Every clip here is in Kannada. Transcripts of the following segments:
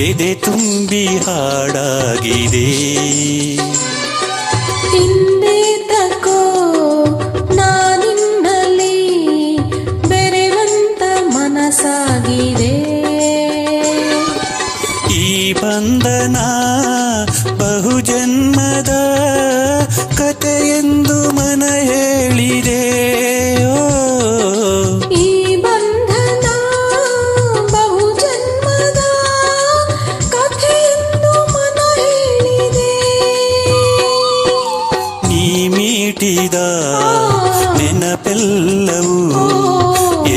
ಎದೆ ತುಂಬಿ ಹಾಡಾಗಿದೆ. ಹಿಂದೆ ತಕೋ ನಾನಿನ್ನಲ್ಲಿ ಬೆರೆವಂತ ಮನಸಾಗಿದೆ. ಈ ಬಂಧನ ಬಹುಜನ್ಮದ ಕಥೆಯೆಂದು ಮನ ಹೇಳಿದೆ. ಈ ಬಂಧನ ಬಹುಜನ್ಮದ ಕಥೆಯೆಂದು ಮನ ಹೇಳಿದೆ. ನೀ ಮೀಟಿದ ನೆನಪೆಲ್ಲವೂ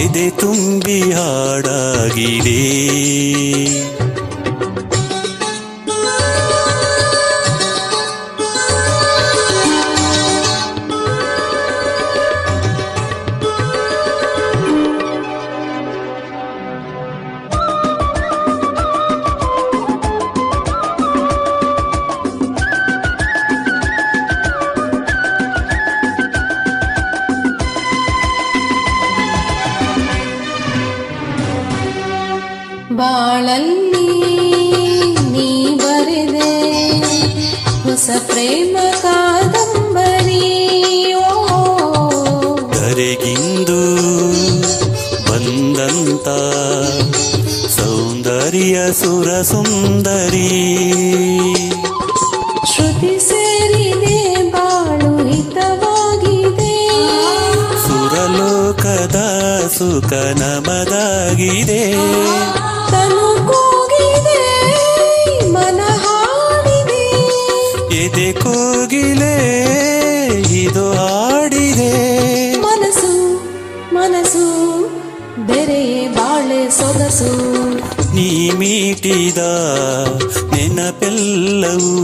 ಎದೆ ತುಂಬಿ ಹಾಡಾಗಿದೆ. ಬಾಳಲ್ಲಿ ನೀ ಬರೆದೆ ಹೊಸ ಪ್ರೇಮ ಕಾದಂಬರಿಯೋ. ಧರೆಗಿಂದು ಬಂದಂತ ಸೌಂದರ್ಯ ಸುರ ಸುಂದರಿ. ಶ್ರುತಿ ಸೇರಿದೆ ಬಾಳು ಹಿತವಾಗಿದೆ. ಸುರಲೋಕದ ಸುಖ ನಮದಾಗಿದೆ. ತನು ಕೂಗಿದೆ ಮನ ಹಾಡಿದೆ. ಎದೆ ಕೋಗಿಲೆ ಇದು ಹಾಡಿದೆ. ಮನಸ್ಸು ಮನಸ್ಸು ಬೆರೆಯೇ ಬಾಳೆ ಸೊಗಸು. ನೀ ಮೀಟಿದ ನೆನಪೆಲ್ಲವೂ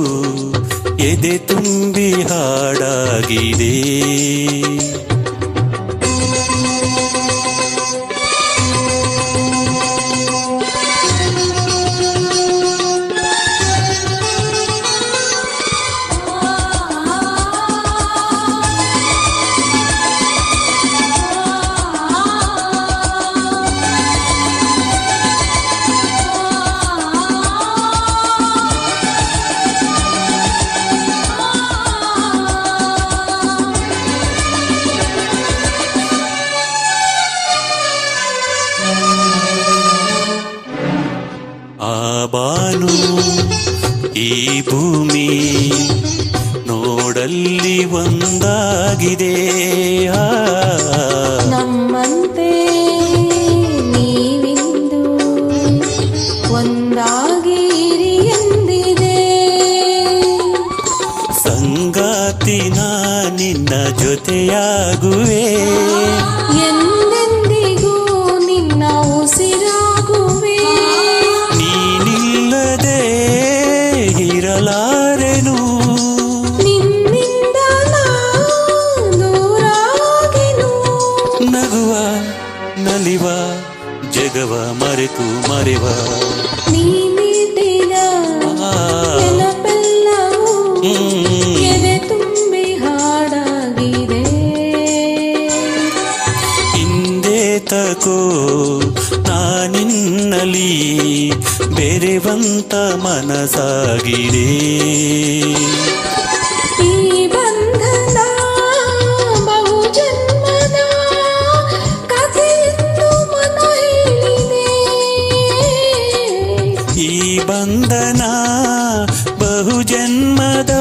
ಎದೆ ತುಂಬಿ ಹಾಡಾಗಿದೆ. ಆ ಬಾನು ಈ ಭೂಮಿ ನೋಡಲ್ಲಿ ಒಂದಾಗಿದೆ. ನಮ್ಮಂತೆ ನೀವಿಂದು ಒಂದಾಗಿರಿ ಎಂದಿದೆ. ಸಂಗಾತಿ ನಾ ನಿನ್ನ ಜೊತೆಯಾಗುವೆ. ಎಂದೆಂದಿಗೂ ನಿನ್ನ ಉಸಿರಾಗುವೆ. ನೀನಿಲ್ಲದೆ ಇರಲಾರೆನು. ನಿನ್ನಿಂದ ನಾ ದೂರಾಗೆನು. ನಗುವ ನಲಿವ ಜಗವ ಮರೆತು ಮರೆವ. ನೀ ನೀಡಿದ ನೆನಪೆಲ್ಲವೂ ಎದೆ ತುಂಬಿ ಹಾಡಾಗಿದೆ. ಹಿಂದೆ ತಕೋ ನಾನಿನ್ನಲಿ ಬೆರೆವಂತ ಮನಸಾಗಿದೆ. ಈ ಬಂಧನ ಬಹುಜನ್ಮದ ಕಥೆಯೆಂದು ಮನ ಹೇಳಿದೆ. ಈ ಬಂಧನ ಬಹುಜನ್ಮದ